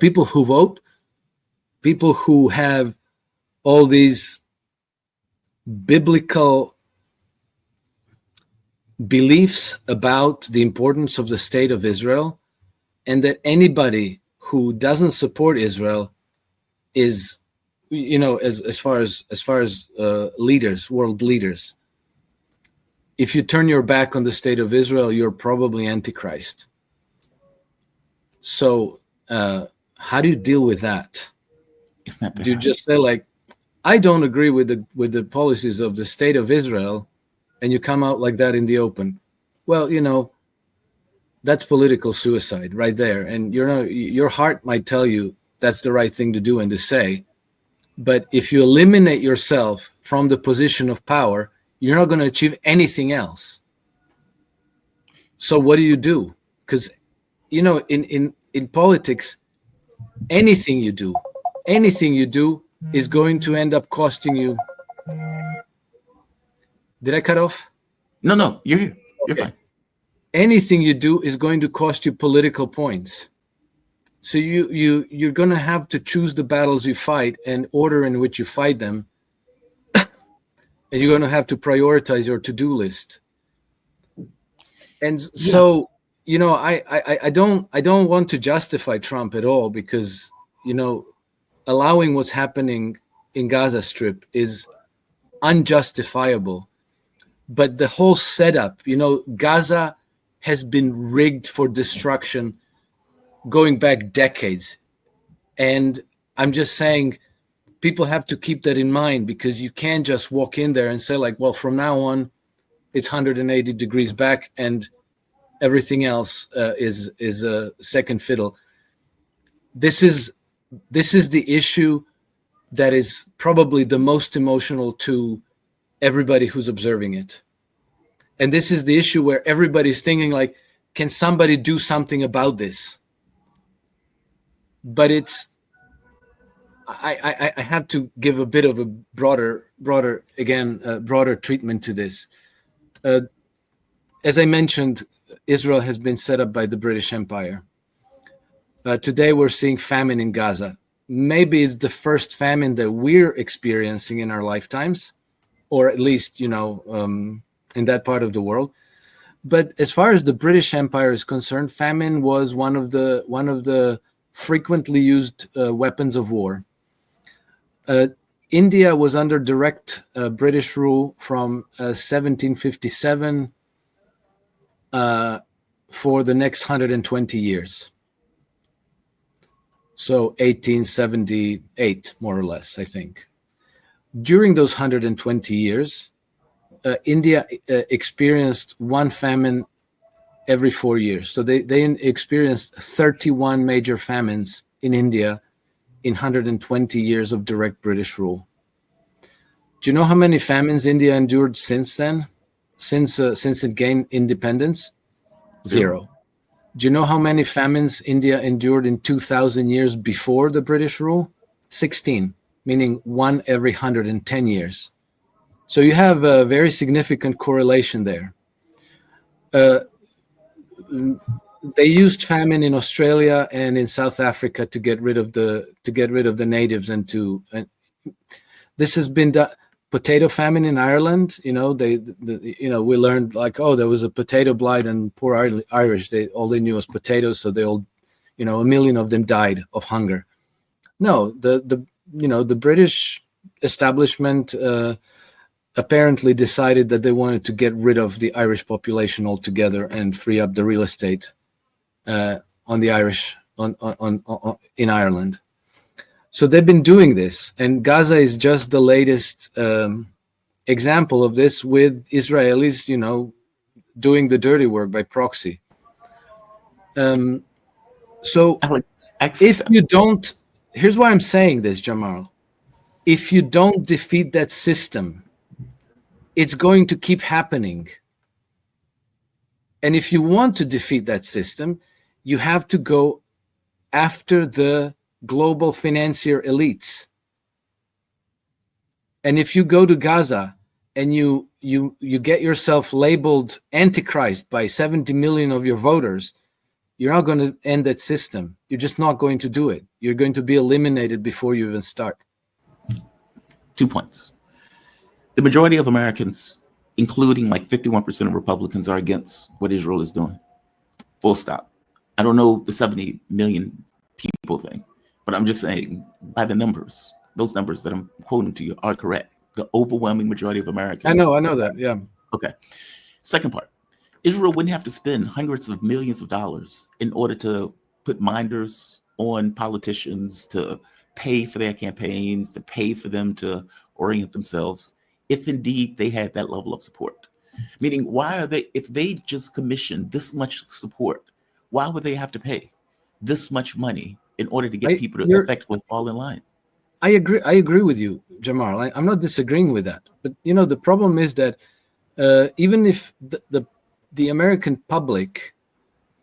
People who vote, people who have all these biblical beliefs about the importance of the state of Israel, and that anybody who doesn't support Israel is, as far as leaders, world leaders, if you turn your back on the state of Israel, you're probably Antichrist. So how do you deal with that? It's not that Do you hard. just say, like, I don't agree with the policies of the state of Israel, and you come out like that in the open? Well, that's political suicide right there. And your heart might tell you that's the right thing to do and to say. But if you eliminate yourself from the position of power, you're not going to achieve anything else. So what do you do? Because, in politics, anything you do is going to end up costing you. Did I cut off? No, you're here. You're Okay. fine. Anything you do is going to cost you political points. So you're going to have to choose the battles you fight and order in which you fight them. And you're going to have to prioritize your to-do list. And so, I don't want to justify Trump at all, because, allowing what's happening in Gaza Strip is unjustifiable. But the whole setup, Gaza has been rigged for destruction going back decades. And I'm just saying, people have to keep that in mind, because you can't just walk in there and say, like, well, from now on, it's 180 degrees back and everything else is a second fiddle. This is the issue that is probably the most emotional to everybody who's observing it. And this is the issue where everybody's thinking, like, can somebody do something about this? But I have to give a bit of a broader treatment to this. As I mentioned, Israel has been set up by the British Empire. Today we're seeing famine in Gaza. Maybe it's the first famine that we're experiencing in our lifetimes, or at least, in that part of the world. But as far as the British Empire is concerned, famine was one of the frequently used weapons of war. India was under direct British rule from 1757 for the next 120 years. So 1878, more or less, I think. During those 120 years, India experienced one famine every 4 years. So they experienced 31 major famines in India in 120 years of direct British rule. Do you know how many famines India endured since then? Since it gained independence? Zero. Do you know how many famines India endured in 2,000 years before the British rule? 16, meaning one every 110 years. So you have a very significant correlation there. They used famine in Australia and in South Africa to get rid of the natives, and this has been done. Potato famine in Ireland, we learned, like, oh, there was a potato blight, and poor Irish, all they knew was potatoes, so they all, 1 million of them died of hunger. No, the British establishment apparently decided that they wanted to get rid of the Irish population altogether and free up the real estate on the Irish in Ireland. So they've been doing this, and Gaza is just the latest example of this, with Israelis, doing the dirty work by proxy. So Alex, if you don't, here's why I'm saying this, Jamal. If you don't defeat that system, it's going to keep happening. And if you want to defeat that system, you have to go after the global financier elites. And if you go to Gaza and you get yourself labeled Antichrist by 70 million of your voters, you're not going to end that system. You're just not going to do it. You're going to be eliminated before you even start. 2 points. The majority of Americans, including like 51% of Republicans, are against what Israel is doing. Full stop. I don't know the 70 million people thing, but I'm just saying by the numbers, those numbers that I'm quoting to you are correct. The overwhelming majority of Americans. I know that. Yeah. Okay. Second part. Israel wouldn't have to spend hundreds of millions of dollars in order to put minders on politicians, to pay for their campaigns, to pay for them to orient themselves, if indeed they had that level of support. Meaning, why are they, if they just commissioned this much support, why would they have to pay this much money in order to get people to effectively fall in line? I agree with you, Jamal. I'm not disagreeing with that. But, the problem is that even if the American public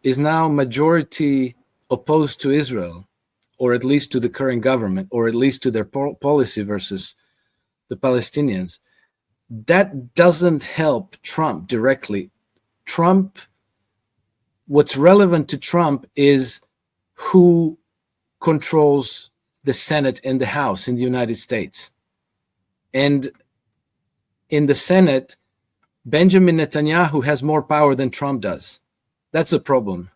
is now majority opposed to Israel, or at least to the current government, or at least to their policy versus the Palestinians, that doesn't help Trump directly. What's relevant to Trump is who controls the Senate and the House in the United States. And in the Senate, Benjamin Netanyahu has more power than Trump does. That's a problem.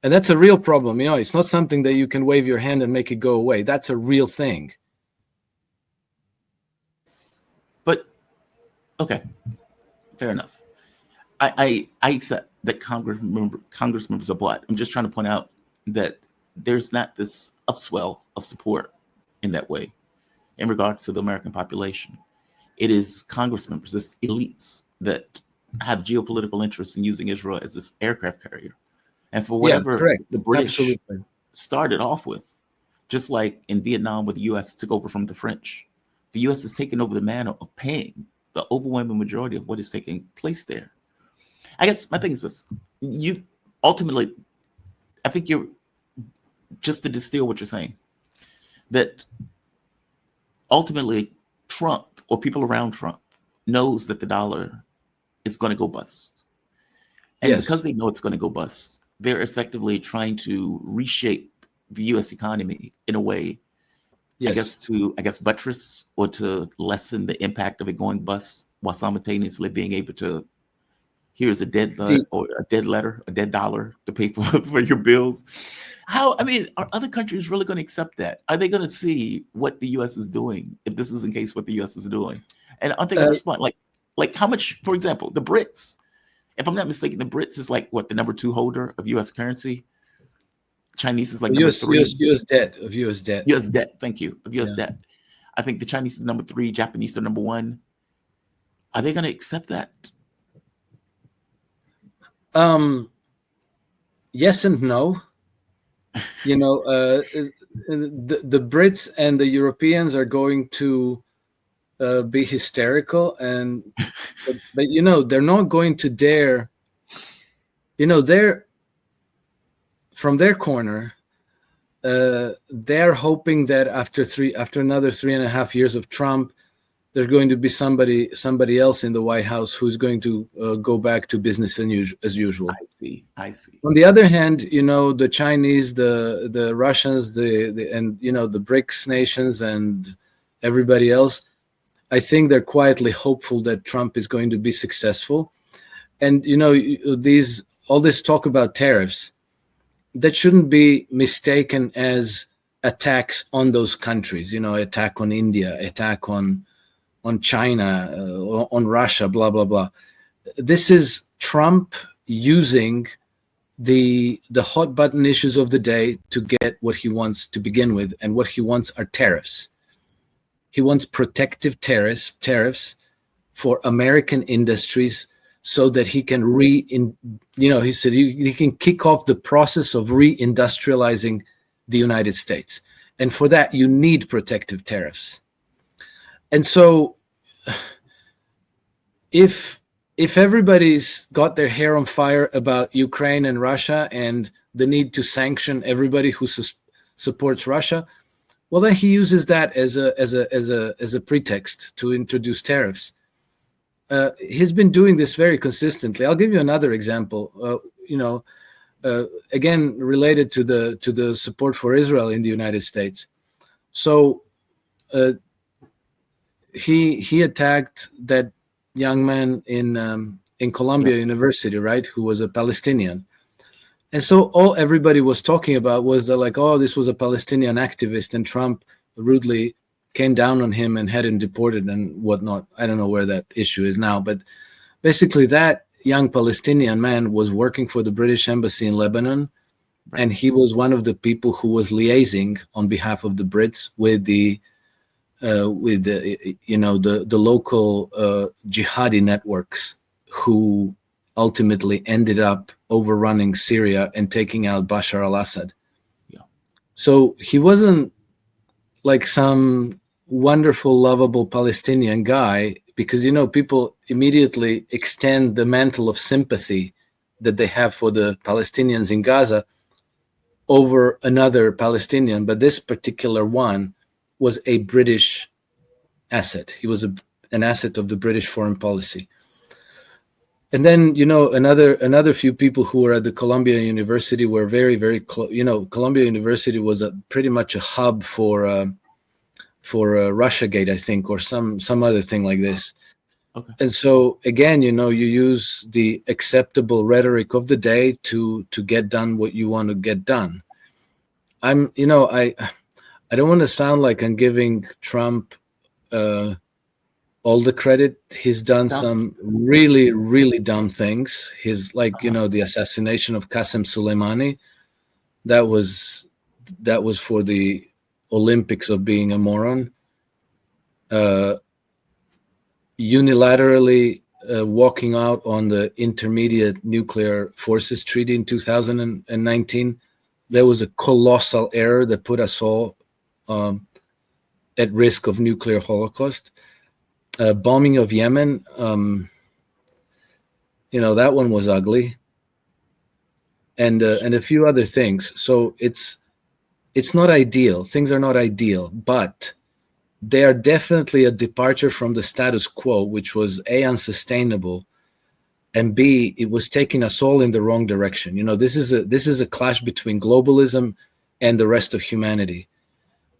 And that's a real problem. It's not something that you can wave your hand and make it go away. That's a real thing. But, okay, fair enough. I accept that Congress members are black. I'm just trying to point out that there's not this upswell of support in that way in regards to the American population. It is Congress members, it's elites that have geopolitical interests in using Israel as this aircraft carrier. And for whatever the British started off with, just like in Vietnam where the U.S. took over from the French, the U.S. has taken over the manner of paying the overwhelming majority of what is taking place there. I guess my thing is this. You ultimately, I think you're, just to distill what you're saying, that ultimately Trump or people around Trump knows that the dollar is going to go bust. And because they know it's going to go bust, they're effectively trying to reshape the U.S. economy in a way, I guess, buttress or to lessen the impact of it going bust while simultaneously being able to, here's a dead letter, a dead dollar to pay for your bills. Are other countries really going to accept that? Are they going to see what the U.S. is doing if this is in case what the U.S. is doing? And aren't they going to respond? Like how much, for example, the Brits, if I'm not mistaken, the Brits is like what, the number 2 holder of U.S. currency? Chinese is like number 3. U.S. debt. U.S. debt, thank you, of U.S. debt. I think the Chinese is number 3, Japanese are number 1. Are they going to accept that? Yes and no. The Brits and the Europeans are going to be hysterical, but they're not going to dare. They're from their corner. They're hoping that after another 3.5 years of Trump, there's going to be somebody else in the White House who's going to go back to business as usual. I see. On the other hand, the Chinese, the Russians, the BRICS nations and everybody else, I think they're quietly hopeful that Trump is going to be successful. And all this talk about tariffs, that shouldn't be mistaken as attacks on those countries. Attack on India, attack on China, on Russia, blah, blah, blah. This is Trump using the hot button issues of the day to get what he wants to begin with. And what he wants are tariffs. He wants protective tariffs for American industries so that he can he said he can kick off the process of reindustrializing the United States. And for that, you need protective tariffs. And so if everybody's got their hair on fire about Ukraine and Russia and the need to sanction everybody who supports Russia, well, then he uses that as a pretext to introduce tariffs. He's been doing this very consistently. I'll give you another example. Again, related to the support for Israel in the United States. So he attacked that young man in Columbia University, right, who was a Palestinian. And so everybody was talking about was that, like, oh, this was a Palestinian activist, and Trump rudely came down on him and had him deported and whatnot. I don't know where that issue is now, but basically that young Palestinian man was working for the British Embassy in Lebanon, and he was one of the people who was liaising on behalf of the Brits with the local jihadi networks who ultimately ended up overrunning Syria and taking out Bashar al-Assad. Yeah. So he wasn't like some wonderful, lovable Palestinian guy, because, people immediately extend the mantle of sympathy that they have for the Palestinians in Gaza over another Palestinian. But this particular one was a British asset. He was an asset of the British foreign policy. And then, another few people who were at the Columbia University were very, very close. Columbia University was pretty much a hub for Russiagate, I think, or some other thing like this. Okay. And so again, you use the acceptable rhetoric of the day to get done what you want to get done. I don't want to sound like I'm giving Trump all the credit. He's done some really, really dumb things. He's the assassination of Qasem Soleimani. That was for the Olympics of being a moron. Unilaterally walking out on the Intermediate Nuclear Forces Treaty in 2019. There was a colossal error that put us all at risk of nuclear holocaust. Bombing of Yemen, that one was ugly, and a few other things. So it's not ideal. Things are not ideal, but they are definitely a departure from the status quo, which was A, unsustainable, and B, it was taking us all in the wrong direction. This is a clash between globalism and the rest of humanity.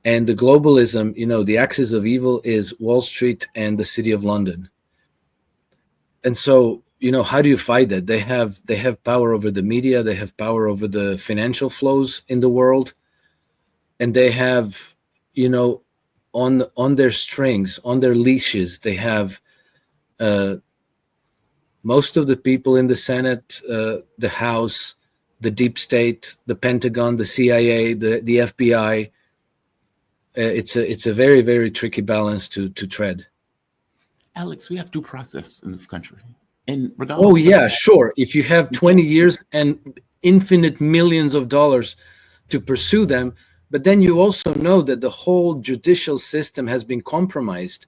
And the globalism, the axis of evil is Wall Street and the City of London. And so, how do you fight that? They have power over the media, they have power over the financial flows in the world, and they have, on their strings, on their leashes, they have most of the people in the Senate, the House, the deep state, the Pentagon, the CIA, the FBI. It's a very, very tricky balance to tread. Alex, we have due process in this country. And regardless. Oh yeah, sure. If you have 20 years and infinite millions of dollars to pursue them, but then you also know that the whole judicial system has been compromised.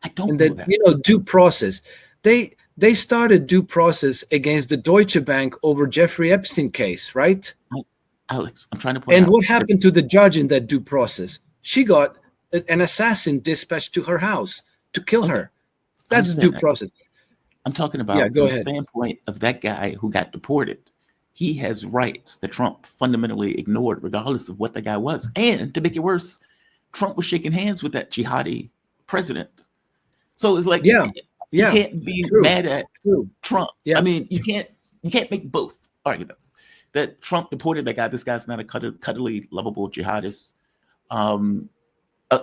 I don't and know that. Due process. They started due process against the Deutsche Bank over Jeffrey Epstein case, right? Alex, I'm trying to point out. And what happened to the judge in that due process? She got an assassin dispatched to her house to kill her. That's due process. I'm talking about from the standpoint of that guy who got deported. He has rights that Trump fundamentally ignored, regardless of what the guy was. And to make it worse, Trump was shaking hands with that jihadi president. So it's like, you can't be mad at Trump. Yeah. I mean, you can't make both arguments. That Trump deported that guy. This guy's not a cuddly, lovable jihadist. I'm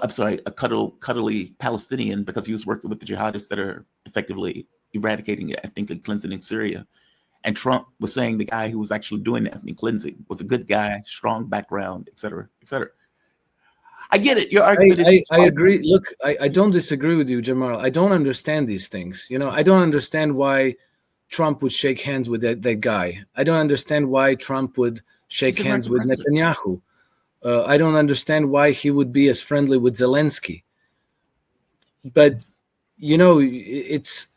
sorry, a cuddly Palestinian, because he was working with the jihadists that are effectively eradicating ethnically cleansing in Syria. And Trump was saying the guy who was actually doing the ethnic cleansing was a good guy, strong background, et cetera, et cetera. I get it. Your argument is. I agree. Look, I don't disagree with you, Jamal. I don't understand these things. I don't understand why Trump would shake hands with that guy. I don't understand why Trump would shake hands with Netanyahu. I don't understand why he would be as friendly with Zelensky. But, it's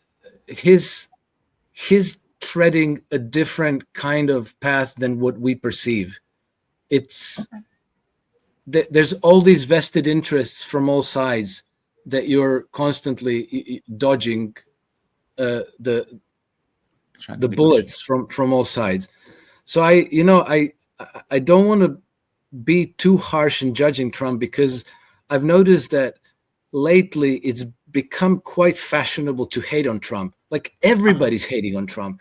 his treading a different kind of path than what we perceive. It's there's all these vested interests from all sides that you're constantly dodging the bullets from all sides. So I don't want to be too harsh in judging Trump, because I've noticed that lately it's become quite fashionable to hate on Trump. Like everybody's hating on Trump.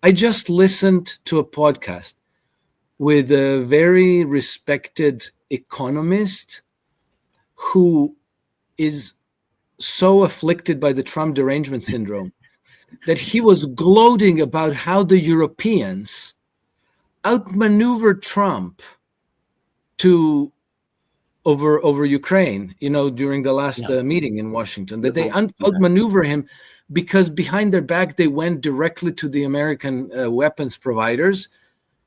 I just listened to a podcast with a very respected economist who is so afflicted by the Trump derangement syndrome that he was gloating about how the Europeans outmaneuvered Trump to over Ukraine, during the last meeting in Washington, that they outmaneuver him because behind their back they went directly to the American weapons providers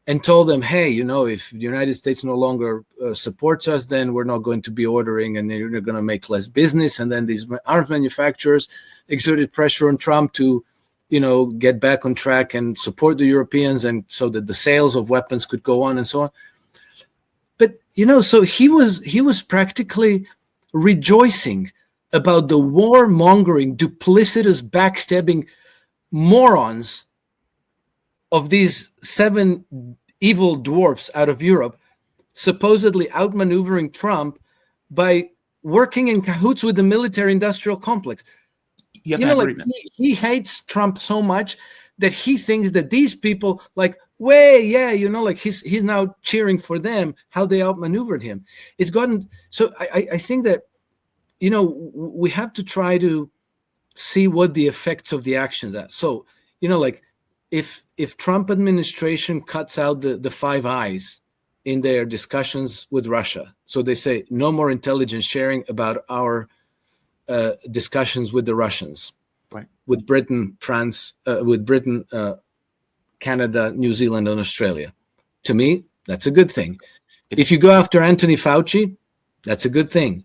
and told them, hey, if the United States no longer supports us, then we're not going to be ordering, and you're going to make less business. And then these arms manufacturers exerted pressure on Trump to, get back on track and support the Europeans, and so that the sales of weapons could go on and so on. But, so he was practically rejoicing about the warmongering, duplicitous, backstabbing morons of these 7 evil dwarfs out of Europe, supposedly outmaneuvering Trump by working in cahoots with the military-industrial complex. He hates Trump so much that he thinks that these people, he's now cheering for them, how they outmaneuvered him. It's gotten so. I think that we have to try to see what the effects of the actions are. So if Trump administration cuts out the 5 eyes in their discussions with Russia, so they say no more intelligence sharing about our discussions with the Russians, right? With Britain, France, Canada, New Zealand, and Australia. To me, that's a good thing. If you go after Anthony Fauci, that's a good thing.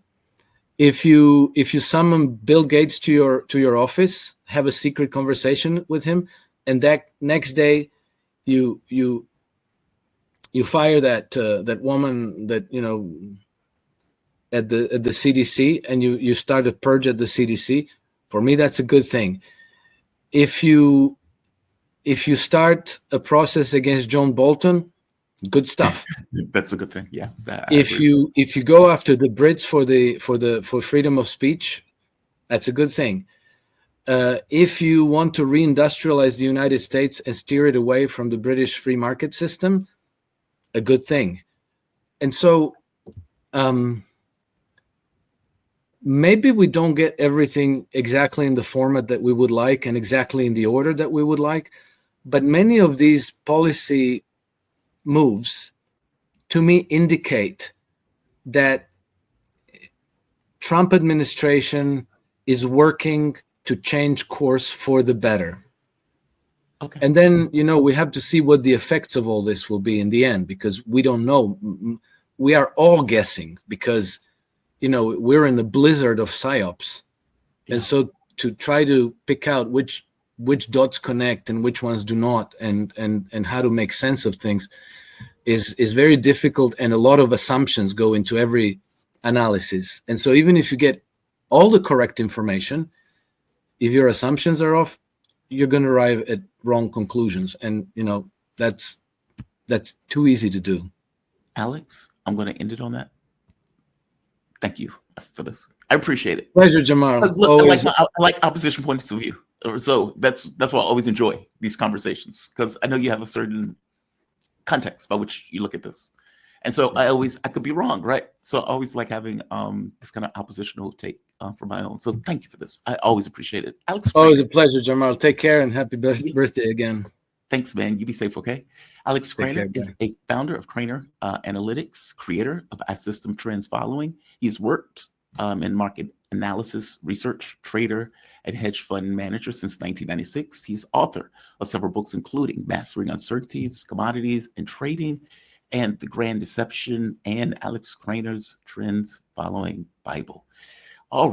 If you summon Bill Gates to your office, have a secret conversation with him, and that next day you fire that woman that at the CDC, and you start a purge at the CDC, for me that's a good thing. If you start a process against John Bolton, good stuff. That's a good thing. Yeah. If you go after the Brits for freedom of speech, that's a good thing. If you want to reindustrialize the United States and steer it away from the British free market system, a good thing. And so maybe we don't get everything exactly in the format that we would like and exactly in the order that we would like, but many of these policy moves to me indicate that Trump administration is working to change course for the better. Okay. And then, we have to see what the effects of all this will be in the end, because we don't know. We are all guessing because, we're in the blizzard of psyops. Yeah. And so to try to pick out which dots connect and which ones do not, and how to make sense of things is very difficult, and a lot of assumptions go into every analysis. And so even if you get all the correct information, if your assumptions are off, you're going to arrive at wrong conclusions. And, that's too easy to do. Alex, I'm going to end it on that. Thank you for this. I appreciate it. Pleasure, Jamal. Look, I like opposition points of view. So that's why I always enjoy these conversations, because I know you have a certain context by which you look at this. And so I could be wrong, right? So I always like having this kind of oppositional take for my own. So thank you for this. I always appreciate it. Alex, always a pleasure, Jamal. Take care and happy birthday again. Thanks, man. You be safe, okay? Alex Krainer is a founder of Krainer Analytics, creator of System Trends Following. He's worked in market analysis, research, trader, and hedge fund manager since 1996. He's author of several books, including Mastering Uncertainties, Commodities, and Trading, and The Grand Deception, and Alex Krainer's Trends Following Bible.